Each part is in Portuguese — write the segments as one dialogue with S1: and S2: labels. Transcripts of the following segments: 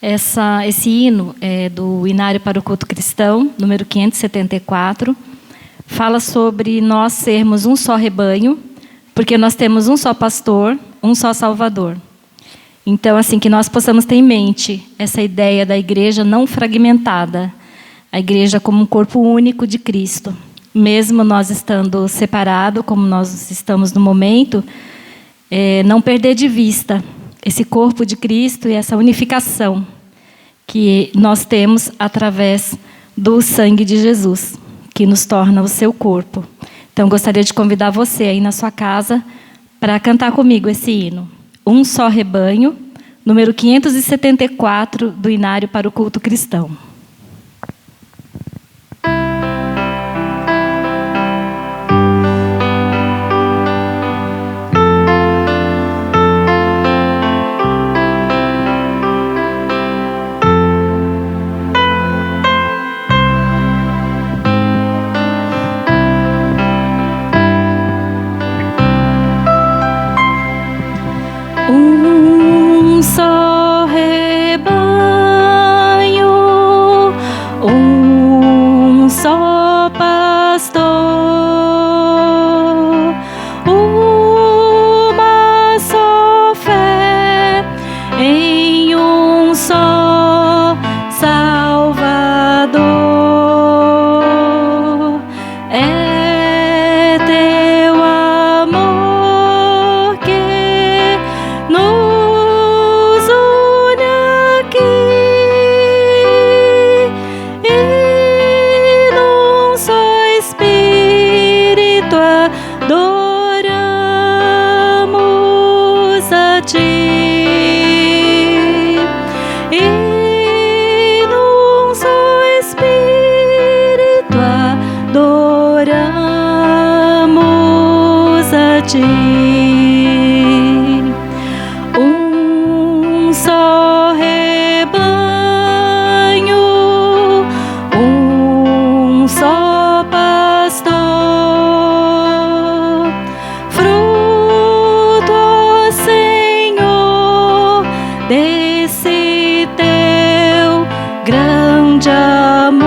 S1: Esse hino é do Inário para o Culto Cristão, número 574, fala sobre nós sermos um só rebanho, porque nós temos um só pastor, um só Salvador. Então, assim, que nós possamos ter em mente essa ideia da igreja não fragmentada, a igreja como um corpo único de Cristo. Mesmo nós estando separados, como nós estamos no momento, não perder de vista esse corpo de Cristo e essa unificação que nós temos através do sangue de Jesus, que nos torna o seu corpo. Então, gostaria de convidar você aí na sua casa para cantar comigo esse hino. Um só rebanho, número 574 do Inário para o Culto Cristão. Um só rebanho, um só pastor, uma só fé em um só Salvador. É teu amor que nos une aqui, e num só Espírito adoramos a Ti. E num só Espírito adoramos a Ti. Um só rebanho, um só pastor, fruto, ó Senhor, desse teu grande amor.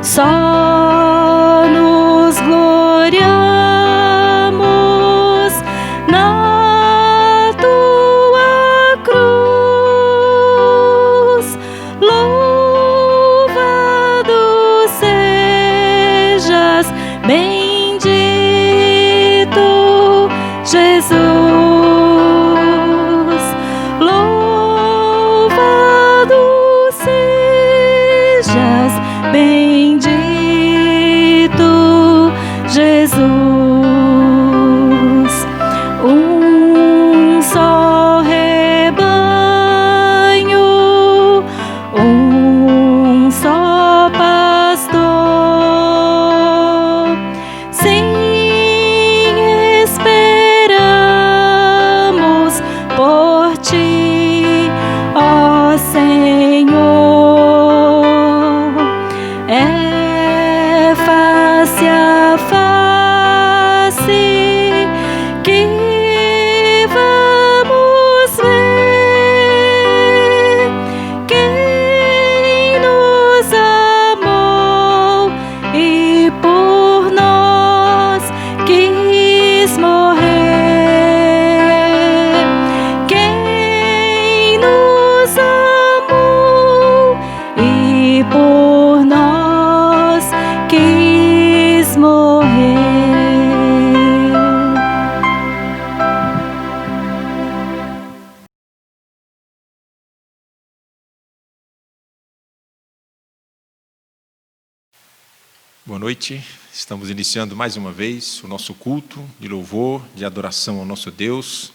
S1: Só nos gloriamos na tua cruz. Louvado sejas, bendito Jesus. Louvado sejas, bendito Jesus. Um só rebanho, um só pastor. Sim, esperamos por Ti, ó Senhor. É face a face que vamos ver quem nos amou e por nós quis morrer. Quem nos amou e por nós quis morrer.
S2: Boa noite, estamos iniciando mais uma vez o nosso culto de louvor, de adoração ao nosso Deus.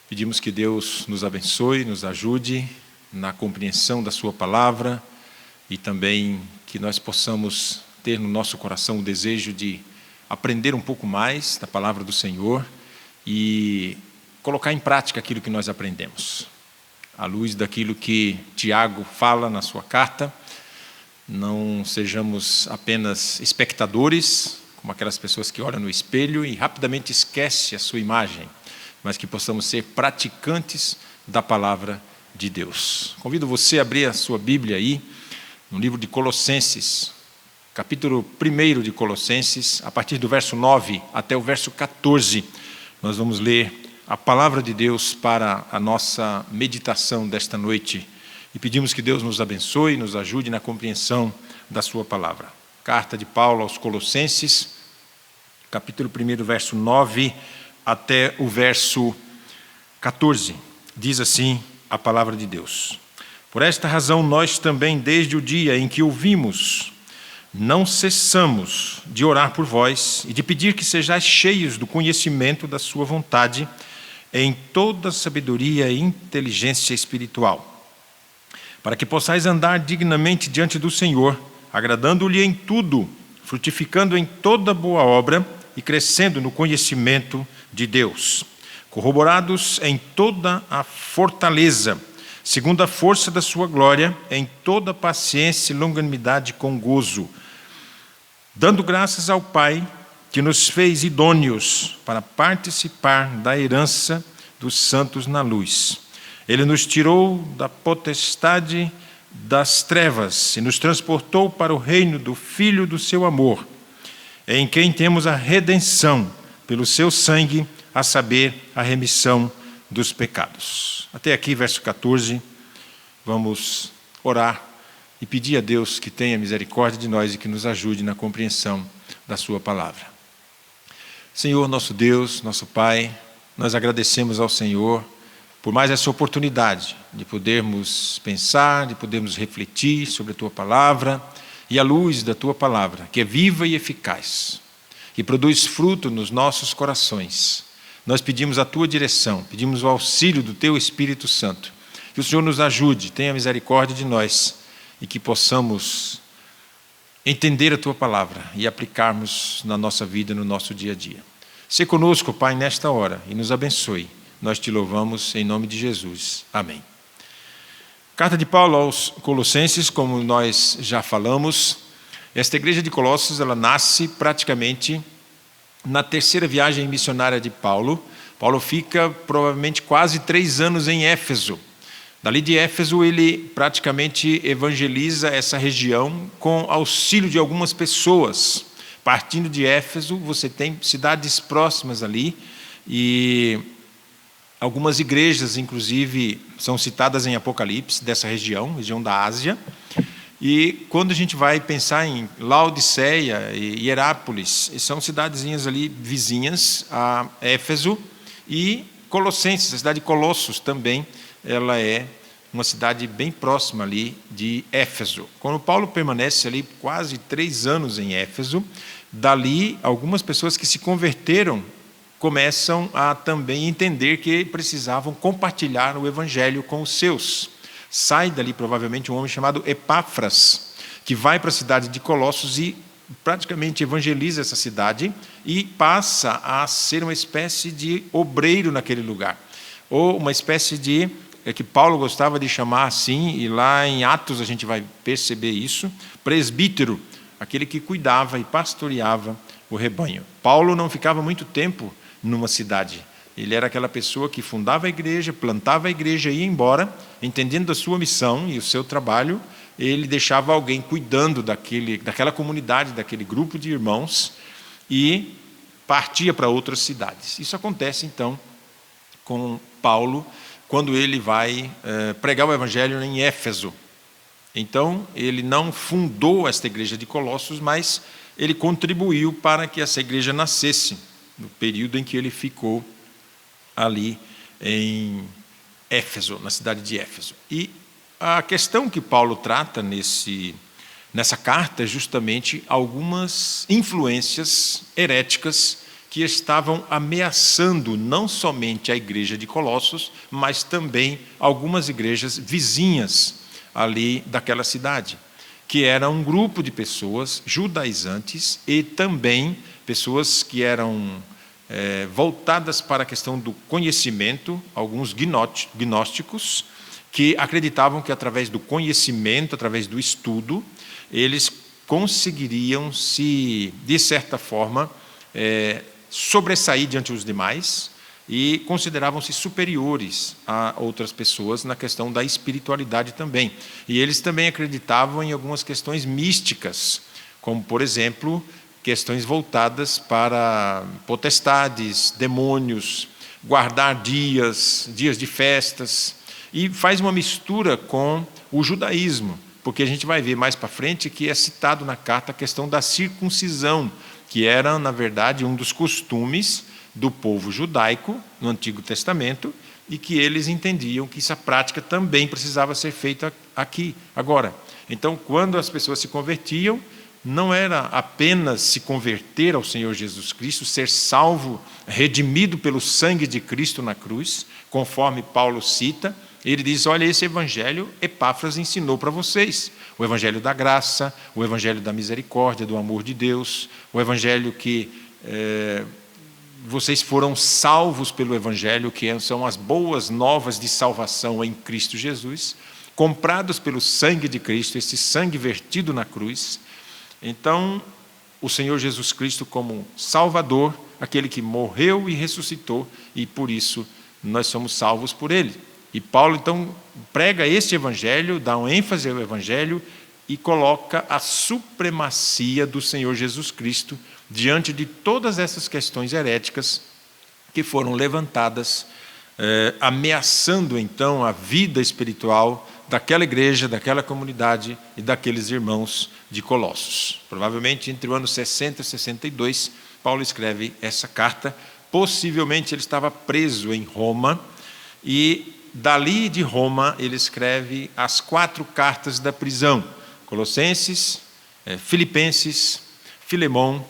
S2: Pedimos que Deus nos abençoe, nos ajude na compreensão da sua palavra e também que nós possamos ter no nosso coração o desejo de aprender um pouco mais da palavra do Senhor e colocar em prática aquilo que nós aprendemos. À luz daquilo que Tiago fala na sua carta, não sejamos apenas espectadores, como aquelas pessoas que olham no espelho e rapidamente esquecem a sua imagem, mas que possamos ser praticantes da palavra de Deus. Convido você a abrir a sua Bíblia aí, no livro de Colossenses, capítulo 1 de Colossenses, a partir do verso 9 até o verso 14. Nós vamos ler a palavra de Deus para a nossa meditação desta noite. E pedimos que Deus nos abençoe e nos ajude na compreensão da sua palavra. Carta de Paulo aos Colossenses, capítulo 1, verso 9 até o verso 14. Diz assim a palavra de Deus: Por esta razão nós também, desde o dia em que ouvimos, não cessamos de orar por vós e de pedir que sejais cheios do conhecimento da sua vontade em toda sabedoria e inteligência espiritual, para que possais andar dignamente diante do Senhor, agradando-lhe em tudo, frutificando em toda boa obra e crescendo no conhecimento de Deus, corroborados em toda a fortaleza, segundo a força da sua glória, em toda paciência e longanimidade com gozo, dando graças ao Pai, que nos fez idôneos para participar da herança dos santos na luz. Ele nos tirou da potestade das trevas e nos transportou para o reino do Filho do seu amor, em quem temos a redenção pelo seu sangue, a saber, a remissão dos pecados. Até aqui, verso 14, vamos orar e pedir a Deus que tenha misericórdia de nós e que nos ajude na compreensão da sua palavra. Senhor, nosso Deus, nosso Pai, nós agradecemos ao Senhor por mais essa oportunidade de podermos pensar, de podermos refletir sobre a Tua Palavra e a luz da Tua Palavra, que é viva e eficaz, que produz fruto nos nossos corações. Nós pedimos a Tua direção, pedimos o auxílio do Teu Espírito Santo, que o Senhor nos ajude, tenha misericórdia de nós e que possamos entender a Tua Palavra e aplicarmos na nossa vida, no nosso dia a dia. Se conosco, Pai, nesta hora e nos abençoe. Nós te louvamos em nome de Jesus. Amém. Carta de Paulo aos Colossenses, como nós já falamos, esta igreja de Colossos, ela nasce praticamente na terceira viagem missionária de Paulo. Paulo fica provavelmente quase 3 anos em Éfeso. Dali de Éfeso, ele praticamente evangeliza essa região com auxílio de algumas pessoas. Partindo de Éfeso, você tem cidades próximas ali e algumas igrejas, inclusive, são citadas em Apocalipse, dessa região da Ásia. E quando a gente vai pensar em Laodiceia e Hierápolis, são cidadezinhas ali vizinhas a Éfeso, e Colossenses, a cidade de Colossos também, ela é uma cidade bem próxima ali de Éfeso. Quando Paulo permanece ali quase 3 anos em Éfeso, dali algumas pessoas que se converteram começam a também entender que precisavam compartilhar o evangelho com os seus. Sai dali provavelmente um homem chamado Epáfras, que vai para a cidade de Colossos e praticamente evangeliza essa cidade e passa a ser uma espécie de obreiro naquele lugar, ou uma espécie de, que Paulo gostava de chamar assim, e lá em Atos a gente vai perceber isso, presbítero, aquele que cuidava e pastoreava o rebanho. Paulo não ficava muito tempo numa cidade. Ele era aquela pessoa que fundava a igreja, plantava a igreja e ia embora, entendendo a sua missão e o seu trabalho, ele deixava alguém cuidando daquela comunidade, daquele grupo de irmãos e partia para outras cidades. Isso acontece, então, com Paulo, quando ele vai pregar o evangelho em Éfeso. Então, ele não fundou esta igreja de Colossos, mas ele contribuiu para que essa igreja nascesse, no período em que ele ficou ali em Éfeso, na cidade de Éfeso. E a questão que Paulo trata nessa carta é justamente algumas influências heréticas que estavam ameaçando não somente a igreja de Colossos, mas também algumas igrejas vizinhas ali daquela cidade, que era um grupo de pessoas judaizantes e também pessoas que eram voltadas para a questão do conhecimento, alguns gnósticos, que acreditavam que através do conhecimento, através do estudo, eles conseguiriam se, de certa forma, sobressair diante dos demais, e consideravam-se superiores a outras pessoas na questão da espiritualidade também. E eles também acreditavam em algumas questões místicas, como, por exemplo, questões voltadas para potestades, demônios, guardar dias de festas, e faz uma mistura com o judaísmo, porque a gente vai ver mais para frente que é citado na carta a questão da circuncisão, que era, na verdade, um dos costumes do povo judaico no Antigo Testamento, e que eles entendiam que essa prática também precisava ser feita aqui, agora. Então, quando as pessoas se convertiam, não era apenas se converter ao Senhor Jesus Cristo, ser salvo, redimido pelo sangue de Cristo na cruz, conforme Paulo cita. Ele diz, olha, esse evangelho Epáfras ensinou para vocês, o evangelho da graça, o evangelho da misericórdia, do amor de Deus, o evangelho que vocês foram salvos pelo evangelho, que são as boas novas de salvação em Cristo Jesus, comprados pelo sangue de Cristo, esse sangue vertido na cruz. Então, o Senhor Jesus Cristo como Salvador, aquele que morreu e ressuscitou, e por isso nós somos salvos por Ele. E Paulo, então, prega este evangelho, dá um ênfase ao evangelho e coloca a supremacia do Senhor Jesus Cristo diante de todas essas questões heréticas que foram levantadas, ameaçando, então, a vida espiritual daquela igreja, daquela comunidade e daqueles irmãos de Colossos. Provavelmente entre o ano 60 e 62, Paulo escreve essa carta. Possivelmente ele estava preso em Roma, e dali de Roma ele escreve as 4 cartas da prisão: Colossenses, Filipenses, Filemão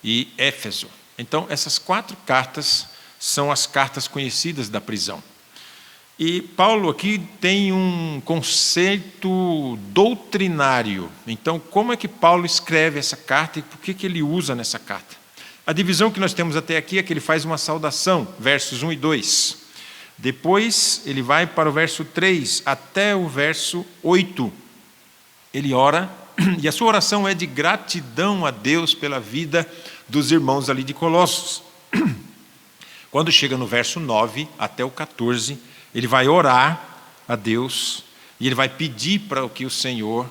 S2: e Éfeso. Então, essas 4 cartas são as cartas conhecidas da prisão. E Paulo aqui tem um conceito doutrinário. Então, como é que Paulo escreve essa carta e por que ele usa nessa carta? A divisão que nós temos até aqui é que ele faz uma saudação, versos 1 e 2. Depois, ele vai para o verso 3 até o verso 8. Ele ora, e a sua oração é de gratidão a Deus pela vida dos irmãos ali de Colossos. Quando chega no verso 9 até o 14, ele vai orar a Deus e ele vai pedir para que o Senhor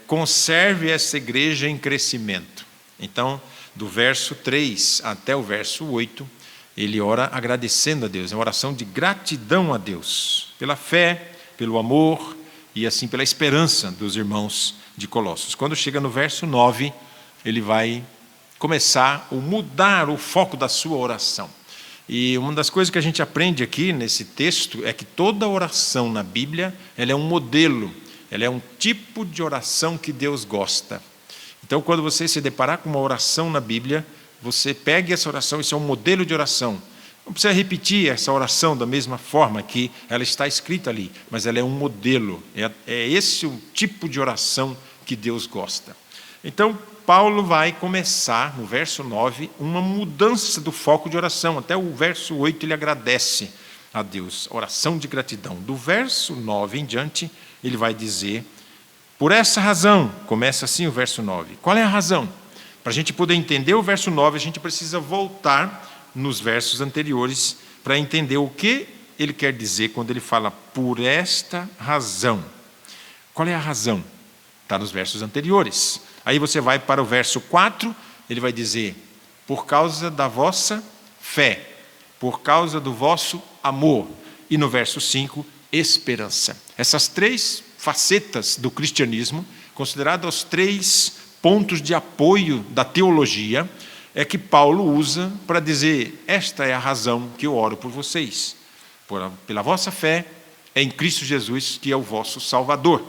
S2: conserve essa igreja em crescimento. Então, do verso 3 até o verso 8, ele ora agradecendo a Deus. É uma oração de gratidão a Deus, pela fé, pelo amor e assim pela esperança dos irmãos de Colossos. Quando chega no verso 9, ele vai começar a mudar o foco da sua oração. E uma das coisas que a gente aprende aqui nesse texto é que toda oração na Bíblia, ela é um modelo, ela é um tipo de oração que Deus gosta. Então, quando você se deparar com uma oração na Bíblia, você pegue essa oração, isso é um modelo de oração. Não precisa repetir essa oração da mesma forma que ela está escrita ali, mas ela é um modelo, é esse o tipo de oração que Deus gosta. Então, Paulo vai começar, no verso 9, uma mudança do foco de oração. Até o verso 8 ele agradece a Deus, oração de gratidão. Do verso 9 em diante, ele vai dizer, por essa razão, começa assim o verso 9. Qual é a razão? Para a gente poder entender o verso 9, a gente precisa voltar nos versos anteriores para entender o que ele quer dizer quando ele fala por esta razão. Qual é a razão? Está nos versos anteriores. Aí você vai para o verso 4, ele vai dizer, por causa da vossa fé, por causa do vosso amor. E no verso 5, esperança. Essas 3 facetas do cristianismo, consideradas os 3 pontos de apoio da teologia, é que Paulo usa para dizer, esta é a razão que eu oro por vocês. Pela vossa fé em Cristo Jesus, que é o vosso Salvador.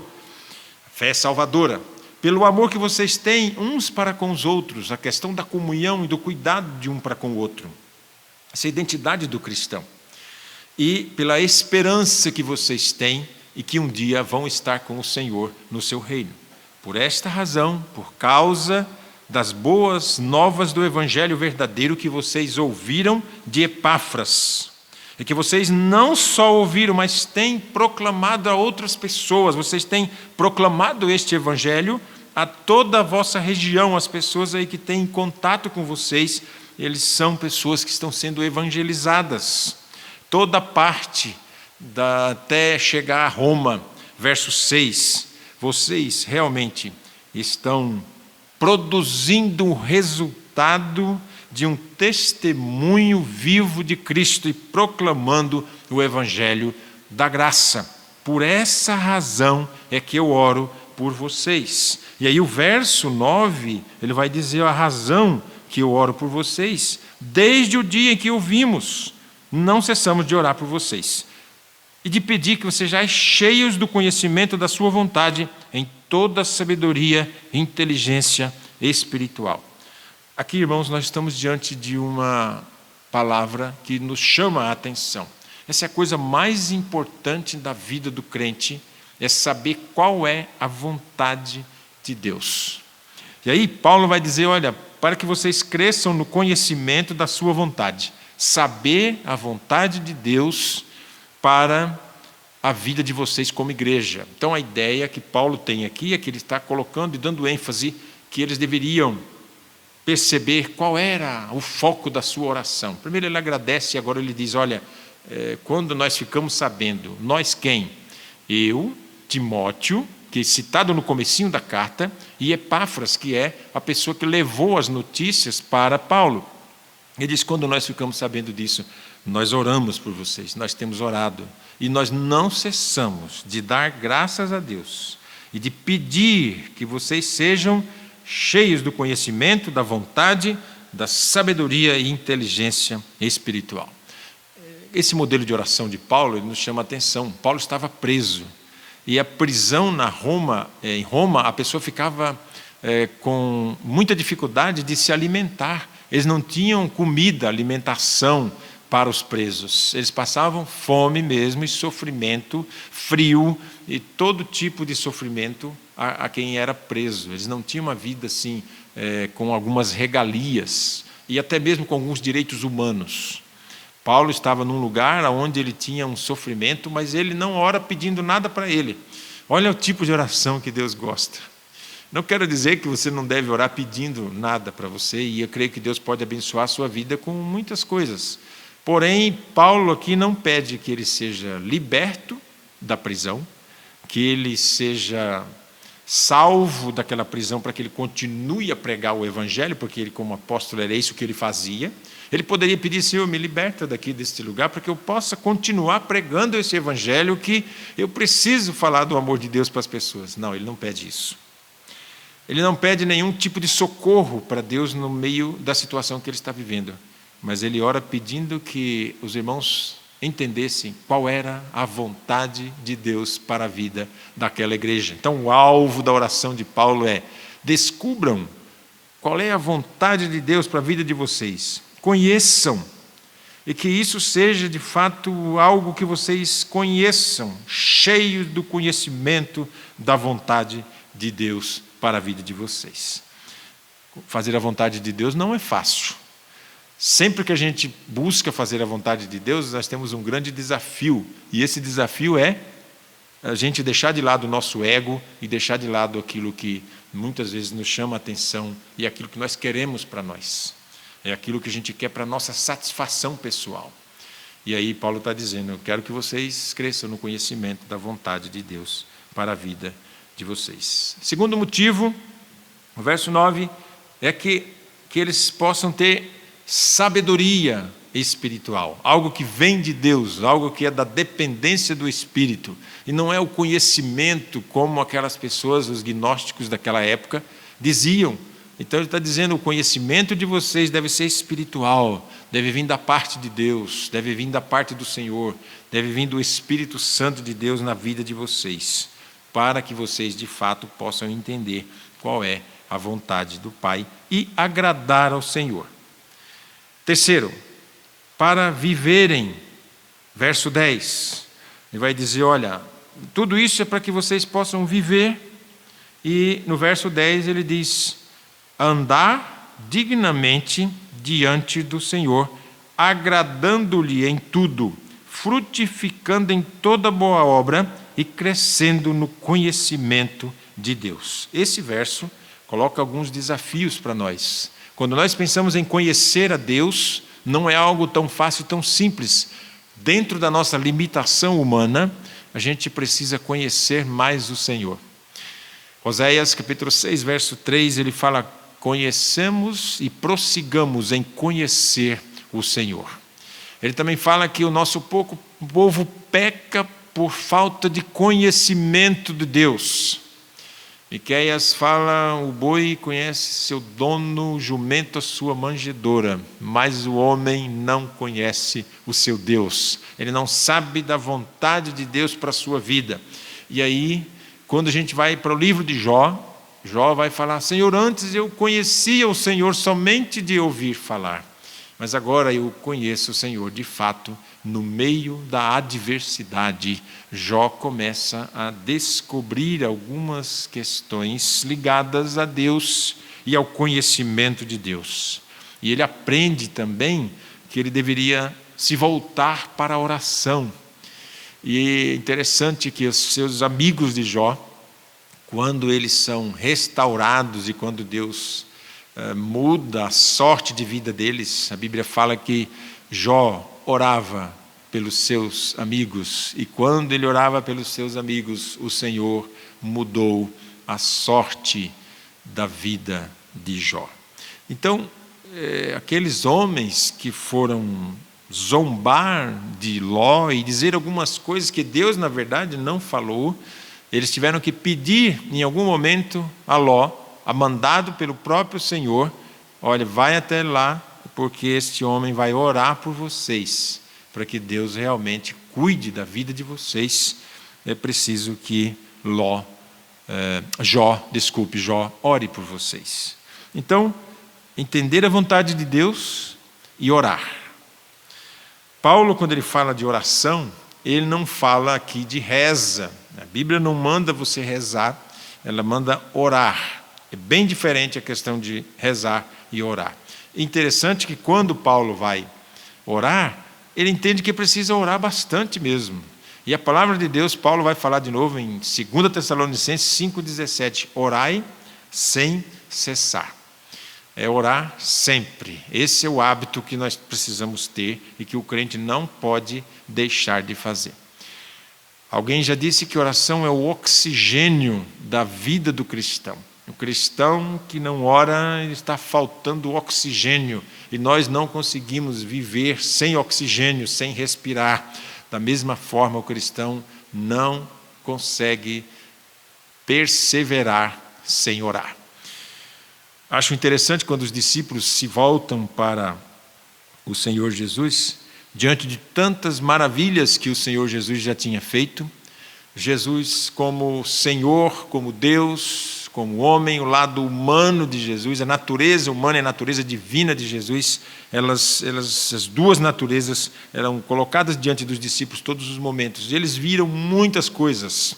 S2: A fé é salvadora. Pelo amor que vocês têm uns para com os outros, a questão da comunhão e do cuidado de um para com o outro. Essa é a identidade do cristão. E pela esperança que vocês têm e que um dia vão estar com o Senhor no seu reino. Por esta razão, por causa das boas novas do evangelho verdadeiro que vocês ouviram de Epáfras, e que vocês não só ouviram, mas têm proclamado a outras pessoas, vocês têm proclamado este evangelho a toda a vossa região, as pessoas aí que têm contato com vocês, eles são pessoas que estão sendo evangelizadas. Toda parte, até chegar a Roma, verso 6, vocês realmente estão produzindo o resultado de um testemunho vivo de Cristo e proclamando o evangelho da graça. Por essa razão é que eu oro por vocês. E aí o verso 9, ele vai dizer a razão que eu oro por vocês. Desde o dia em que ouvimos, não cessamos de orar por vocês e de pedir que vocês sejam cheios do conhecimento da sua vontade em toda sabedoria e inteligência espiritual. Aqui, irmãos, nós estamos diante de uma palavra que nos chama a atenção. Essa é a coisa mais importante da vida do crente, é saber qual é a vontade de Deus. E aí Paulo vai dizer, olha, para que vocês cresçam no conhecimento da sua vontade. Saber a vontade de Deus para a vida de vocês como igreja. Então a ideia que Paulo tem aqui é que ele está colocando e dando ênfase que eles deveriam perceber qual era o foco da sua oração. Primeiro ele agradece e agora ele diz, olha, quando nós ficamos sabendo, nós quem? Eu, Timóteo, que é citado no comecinho da carta, e Epáfras, que é a pessoa que levou as notícias para Paulo. Ele diz, quando nós ficamos sabendo disso, nós oramos por vocês, nós temos orado, e nós não cessamos de dar graças a Deus e de pedir que vocês sejam cheios do conhecimento, da vontade, da sabedoria e inteligência espiritual. Esse modelo de oração de Paulo, ele nos chama a atenção. Paulo estava preso, e a prisão em Roma, a pessoa ficava com muita dificuldade de se alimentar. Eles não tinham comida, alimentação para os presos. Eles passavam fome mesmo e sofrimento, frio e todo tipo de sofrimento a quem era preso. Eles não tinham uma vida assim, com algumas regalias e até mesmo com alguns direitos humanos. Paulo estava num lugar onde ele tinha um sofrimento, mas ele não ora pedindo nada para ele. Olha o tipo de oração que Deus gosta. Não quero dizer que você não deve orar pedindo nada para você, e eu creio que Deus pode abençoar a sua vida com muitas coisas. Porém, Paulo aqui não pede que ele seja liberto da prisão, que ele seja salvo daquela prisão para que ele continue a pregar o evangelho, porque ele, como apóstolo, era isso que ele fazia. Ele poderia pedir, Senhor, me liberta daqui deste lugar, para que eu possa continuar pregando esse evangelho, que eu preciso falar do amor de Deus para as pessoas. Não, ele não pede isso. Ele não pede nenhum tipo de socorro para Deus no meio da situação que ele está vivendo, mas ele ora pedindo que os irmãos entendessem qual era a vontade de Deus para a vida daquela igreja. Então, o alvo da oração de Paulo é: descubram qual é a vontade de Deus para a vida de vocês, conheçam, e que isso seja de fato algo que vocês conheçam, cheios do conhecimento da vontade de Deus para a vida de vocês. Fazer a vontade de Deus não é fácil. Sempre que a gente busca fazer a vontade de Deus, nós temos um grande desafio, e esse desafio é a gente deixar de lado o nosso ego e deixar de lado aquilo que muitas vezes nos chama a atenção e aquilo que nós queremos para nós. É aquilo que a gente quer para a nossa satisfação pessoal. E aí Paulo está dizendo, eu quero que vocês cresçam no conhecimento da vontade de Deus para a vida de vocês. Segundo motivo, o verso 9, é que eles possam ter sabedoria espiritual, algo que vem de Deus, algo que é da dependência do Espírito, e não é o conhecimento como aquelas pessoas, os gnósticos daquela época, diziam. Então ele está dizendo, o conhecimento de vocês deve ser espiritual, deve vir da parte de Deus, deve vir da parte do Senhor, deve vir do Espírito Santo de Deus na vida de vocês, para que vocês de fato possam entender qual é a vontade do Pai e agradar ao Senhor. Terceiro, para viverem, verso 10, ele vai dizer, olha, tudo isso é para que vocês possam viver, e no verso 10 ele diz, andar dignamente diante do Senhor, agradando-lhe em tudo, frutificando em toda boa obra e crescendo no conhecimento de Deus. Esse verso coloca alguns desafios para nós. Quando nós pensamos em conhecer a Deus, não é algo tão fácil, tão simples. Dentro da nossa limitação humana, a gente precisa conhecer mais o Senhor. Oséias capítulo 6, verso 3, ele fala: conhecemos e prossigamos em conhecer o Senhor. Ele também fala que o nosso povo peca por falta de conhecimento de Deus. Miqueias fala: o boi conhece seu dono, o jumento a sua manjedoura, mas o homem não conhece o seu Deus. Ele não sabe da vontade de Deus para a sua vida. E aí, quando a gente vai para o livro de Jó, Jó vai falar: Senhor, antes eu conhecia o Senhor somente de ouvir falar, mas agora eu conheço o Senhor de fato. No meio da adversidade, Jó começa a descobrir algumas questões ligadas a Deus e ao conhecimento de Deus. E ele aprende também que ele deveria se voltar para a oração. E é interessante que os seus amigos de Jó, quando eles são restaurados e quando Deus muda a sorte de vida deles, a Bíblia fala que Jó orava pelos seus amigos, e quando ele orava pelos seus amigos, o Senhor mudou a sorte da vida de Jó. Então, aqueles homens que foram zombar de Ló e dizer algumas coisas que Deus, na verdade, não falou, eles tiveram que pedir em algum momento a Ló, mandado pelo próprio Senhor: olha, vai até lá, porque este homem vai orar por vocês, para que Deus realmente cuide da vida de vocês. É preciso que Jó ore por vocês. Então, entender a vontade de Deus e orar. Paulo, quando ele fala de oração, ele não fala aqui de reza. A Bíblia não manda você rezar, ela manda orar. É bem diferente a questão de rezar e orar. Interessante que quando Paulo vai orar, ele entende que precisa orar bastante mesmo. E a palavra de Deus, Paulo vai falar de novo em 2 Tessalonicenses 5,17: orai sem cessar. É orar sempre. Esse é o hábito que nós precisamos ter e que o crente não pode deixar de fazer. Alguém já disse que oração é o oxigênio da vida do cristão. O cristão que não ora, está faltando oxigênio, e nós não conseguimos viver sem oxigênio, sem respirar. Da mesma forma, o cristão não consegue perseverar sem orar. Acho interessante quando os discípulos se voltam para o Senhor Jesus, diante de tantas maravilhas que o Senhor Jesus já tinha feito. Jesus como Senhor, como Deus, como homem, o lado humano de Jesus, a natureza humana e a natureza divina de Jesus, as duas naturezas eram colocadas diante dos discípulos todos os momentos. E eles viram muitas coisas.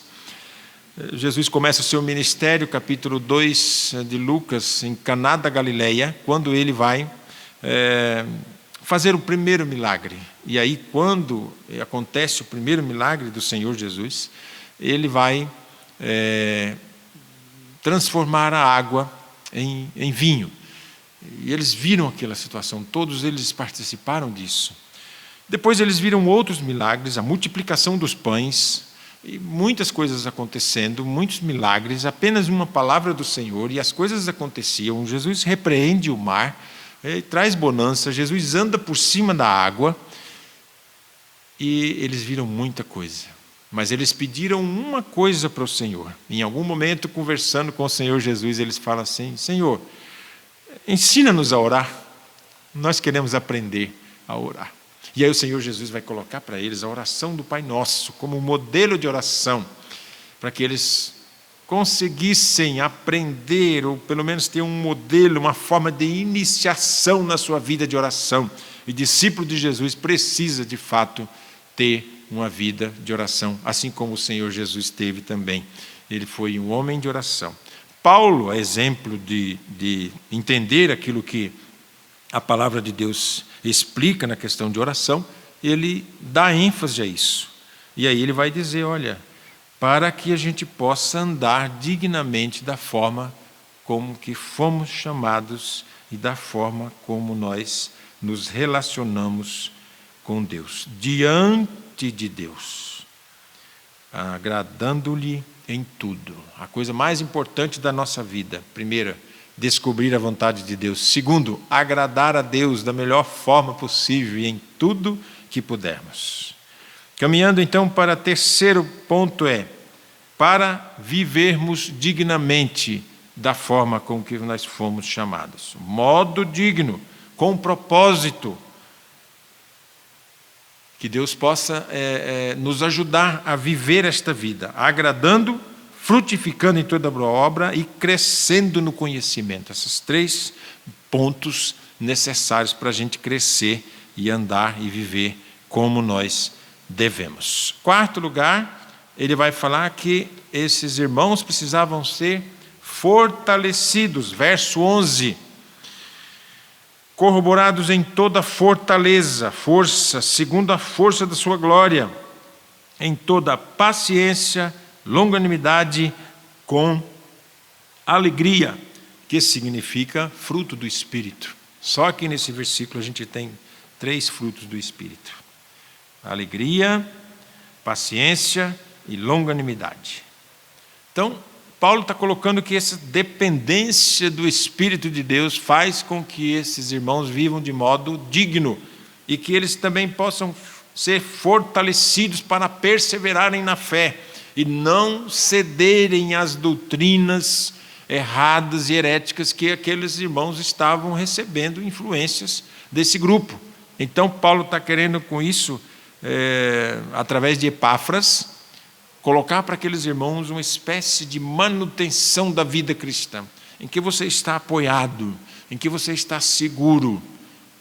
S2: Jesus começa o seu ministério, capítulo 2 de Lucas, em Caná da Galileia, quando ele vai fazer o primeiro milagre. E aí, quando acontece o primeiro milagre do Senhor Jesus, ele vai transformar a água em vinho. E eles viram aquela situação, todos eles participaram disso. Depois eles viram outros milagres, a multiplicação dos pães, e muitas coisas acontecendo, muitos milagres, apenas uma palavra do Senhor, e as coisas aconteciam. Jesus repreende o mar, traz bonança, Jesus anda por cima da água, e eles viram muita coisa. Mas eles pediram uma coisa para o Senhor. Em algum momento, conversando com o Senhor Jesus, eles falam assim: Senhor, ensina-nos a orar. Nós queremos aprender a orar. E aí o Senhor Jesus vai colocar para eles a oração do Pai Nosso como modelo de oração, para que eles conseguissem aprender, ou pelo menos ter um modelo, uma forma de iniciação na sua vida de oração. E discípulo de Jesus precisa, de fato, ter uma vida de oração, assim como o Senhor Jesus teve também. Ele foi um homem de oração. Paulo, a exemplo de entender aquilo que a palavra de Deus explica na questão de oração, ele dá ênfase a isso. E aí ele vai dizer: olha, para que a gente possa andar dignamente da forma como que fomos chamados e da forma como nós nos relacionamos com Deus, diante de Deus, agradando-lhe em tudo. A coisa mais importante da nossa vida: primeiro, descobrir a vontade de Deus; segundo, agradar a Deus da melhor forma possível e em tudo que pudermos. Caminhando então para o terceiro ponto, para vivermos dignamente da forma com que nós fomos chamados. Modo digno, com propósito. Que Deus possa nos ajudar a viver esta vida, agradando, frutificando em toda boa obra e crescendo no conhecimento. Esses 3 pontos necessários para a gente crescer e andar e viver como nós devemos. Quarto lugar, ele vai falar que esses irmãos precisavam ser fortalecidos. Verso 11. Corroborados em toda fortaleza, força, segundo a força da sua glória, em toda paciência, longanimidade, com alegria, que significa fruto do Espírito. Só que nesse versículo a gente tem 3 frutos do Espírito: alegria, paciência e longanimidade. Então, Paulo está colocando que essa dependência do Espírito de Deus faz com que esses irmãos vivam de modo digno e que eles também possam ser fortalecidos para perseverarem na fé e não cederem às doutrinas erradas e heréticas que aqueles irmãos estavam recebendo influências desse grupo. Então, Paulo está querendo com isso, através de Epáfras, colocar para aqueles irmãos uma espécie de manutenção da vida cristã, em que você está apoiado, em que você está seguro,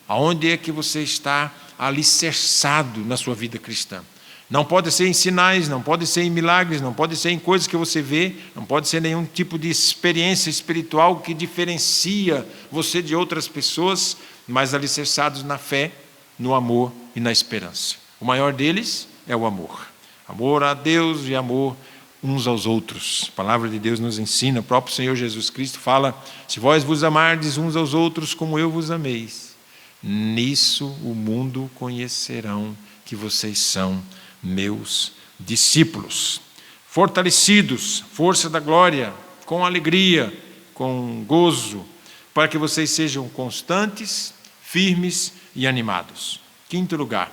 S2: aonde é que você está alicerçado na sua vida cristã. Não pode ser em sinais, não pode ser em milagres, não pode ser em coisas que você vê, não pode ser nenhum tipo de experiência espiritual que diferencia você de outras pessoas, mas alicerçados na fé, no amor e na esperança. O maior deles é o amor. Amor a Deus e amor uns aos outros. A palavra de Deus nos ensina, o próprio Senhor Jesus Cristo fala: se vós vos amardes uns aos outros como eu vos ameis, nisso o mundo conhecerão que vocês são meus discípulos. Fortalecidos, força da glória, com alegria, com gozo, para que vocês sejam constantes, firmes e animados. Quinto lugar,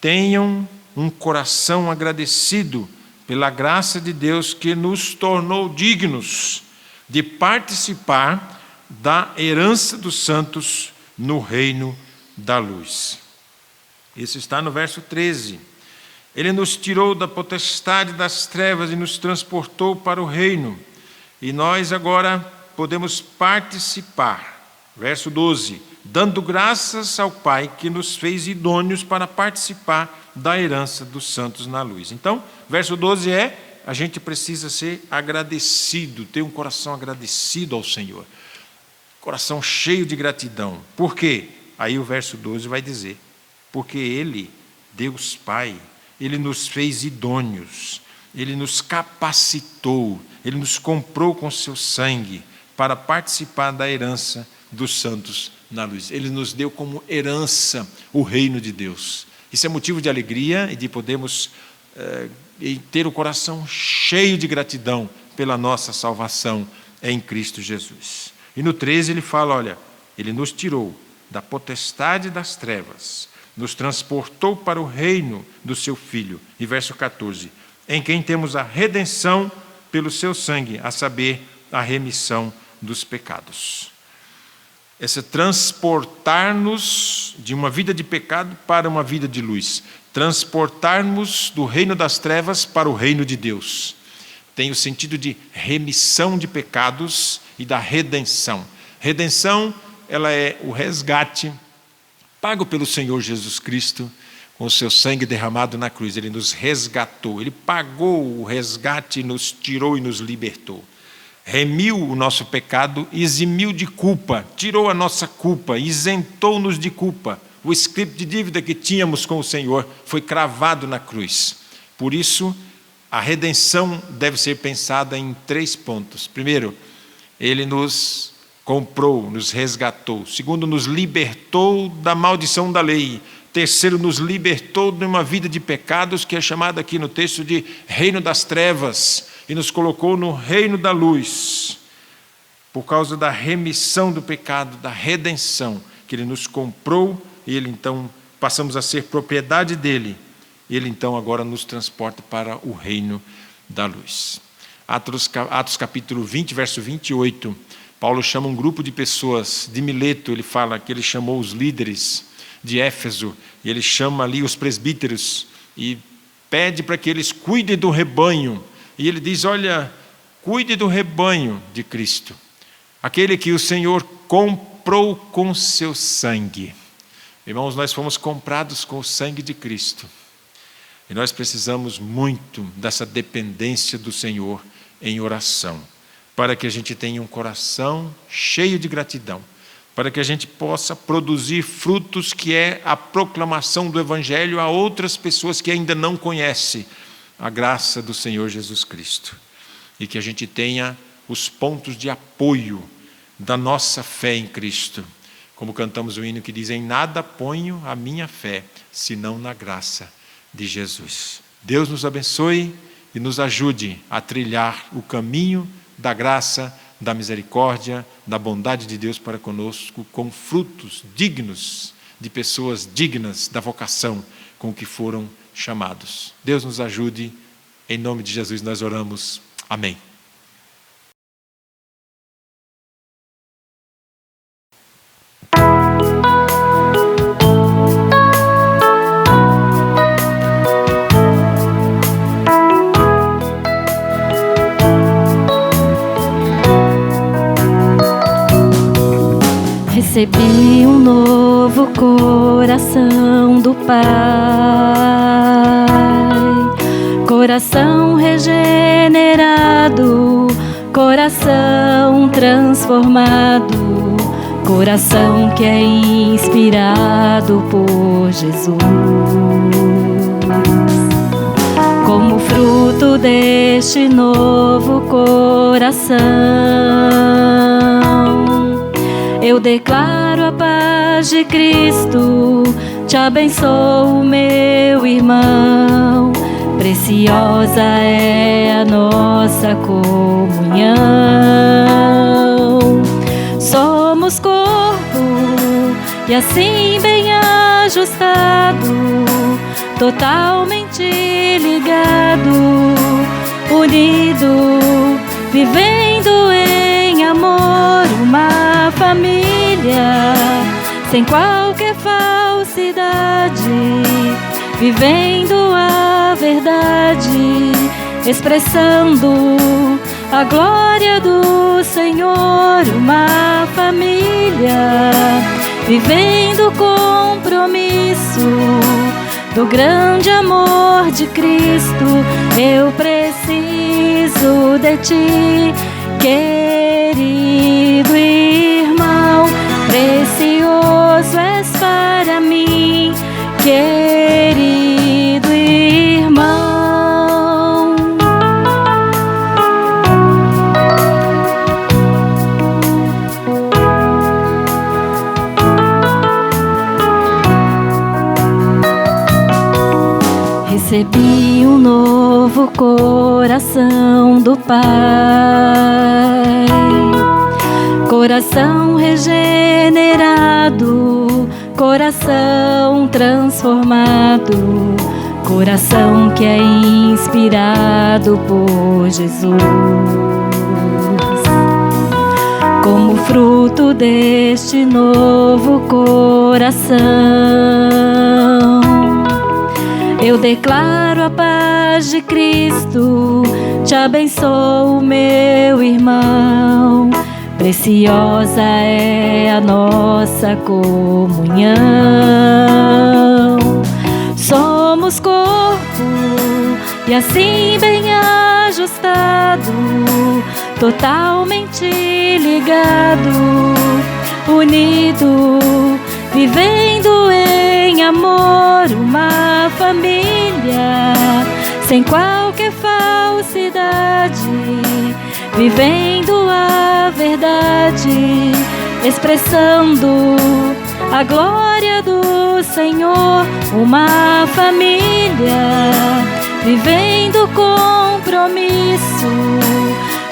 S2: tenham um coração agradecido pela graça de Deus que nos tornou dignos de participar da herança dos santos no reino da luz. Isso está no verso 13. Ele nos tirou da potestade das trevas e nos transportou para o reino. E nós agora podemos participar. Verso 12. Dando graças ao Pai que nos fez idôneos para participar da herança dos santos na luz. Então, verso 12 a gente precisa ser agradecido, ter um coração agradecido ao Senhor. Coração cheio de gratidão. Por quê? Aí o verso 12 vai dizer: porque Ele, Deus Pai, Ele nos fez idôneos, Ele nos capacitou, Ele nos comprou com seu sangue para participar da herança dos santos na luz. Ele nos deu como herança o reino de Deus. Isso é motivo de alegria e de podermos ter o coração cheio de gratidão pela nossa salvação em Cristo Jesus. E no 13 ele fala, olha, Ele nos tirou da potestade das trevas, nos transportou para o reino do seu Filho. E verso 14, em quem temos a redenção pelo seu sangue, a saber, a remissão dos pecados. Esse transportar-nos de uma vida de pecado para uma vida de luz. Transportar-nos do reino das trevas para o reino de Deus. Tem o sentido de remissão de pecados e da redenção. Redenção, ela é o resgate pago pelo Senhor Jesus Cristo com o seu sangue derramado na cruz. Ele nos resgatou, Ele pagou o resgate, nos tirou e nos libertou. Remiu o nosso pecado, eximiu de culpa, tirou a nossa culpa, isentou-nos de culpa. O escrito de dívida que tínhamos com o Senhor foi cravado na cruz. Por isso, a redenção deve ser pensada em 3 pontos. Primeiro, Ele nos comprou, nos resgatou. Segundo, nos libertou da maldição da lei. Terceiro, nos libertou de uma vida de pecados, que é chamada aqui no texto de reino das trevas, e nos colocou no reino da luz, por causa da remissão do pecado, da redenção, que Ele nos comprou, e Ele então passamos a ser propriedade dEle. Ele então agora nos transporta para o reino da luz. Atos capítulo 20, verso 28, Paulo chama um grupo de pessoas, de Mileto, ele fala que ele chamou os líderes de Éfeso, e ele chama ali os presbíteros, e pede para que eles cuidem do rebanho, e ele diz, olha, cuide do rebanho de Cristo, aquele que o Senhor comprou com seu sangue. Irmãos, nós fomos comprados com o sangue de Cristo, e nós precisamos muito dessa dependência do Senhor em oração, para que a gente tenha um coração cheio de gratidão, para que a gente possa produzir frutos que é a proclamação do Evangelho a outras pessoas que ainda não conhecem a graça do Senhor Jesus Cristo. E que a gente tenha os pontos de apoio da nossa fé em Cristo. Como cantamos o hino que diz, em nada ponho a minha fé, senão na graça de Jesus. Deus nos abençoe e nos ajude a trilhar o caminho da graça, da misericórdia, da bondade de Deus para conosco, com frutos dignos de pessoas dignas da vocação com que foram chamados. Deus nos ajude, em nome de Jesus nós oramos. Amém.
S1: Recebi um novo coração do Pai, coração regenerado, coração transformado, coração que é inspirado por Jesus. Como fruto deste novo coração, eu declaro a paz de Cristo, te abençoo, meu irmão. Preciosa é a nossa comunhão. Somos corpo e assim bem ajustado, totalmente ligado, unido, vivendo em amor, uma família sem qualquer falsidade, vivendo a verdade, expressando a glória do Senhor, uma família vivendo o compromisso do grande amor de Cristo. Eu preciso de ti, querido irmão, precioso és para mim, querido irmão. Recebi um novo coração do Pai, coração regenerado, coração transformado, coração que é inspirado por Jesus. Como fruto deste novo coração, eu declaro a paz de Cristo, te abençoo, meu irmão. Preciosa é a nossa comunhão. Somos corpo e assim bem ajustado, totalmente ligado, unido, vivendo em amor, uma família sem qualquer falsidade, vivendo a verdade, expressando a glória do Senhor. Uma família vivendo o compromisso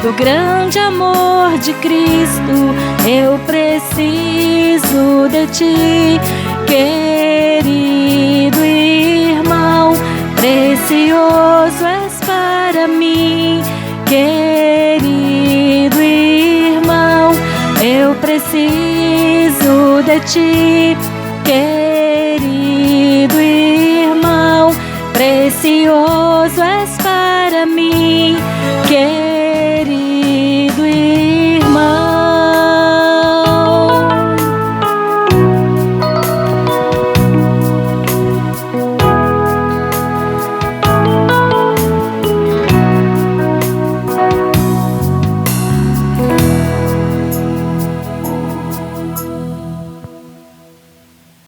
S1: do grande amor de Cristo. Eu preciso de ti, querido irmão, precioso és para mim, querido irmão. Eu preciso de ti, querido irmão, precioso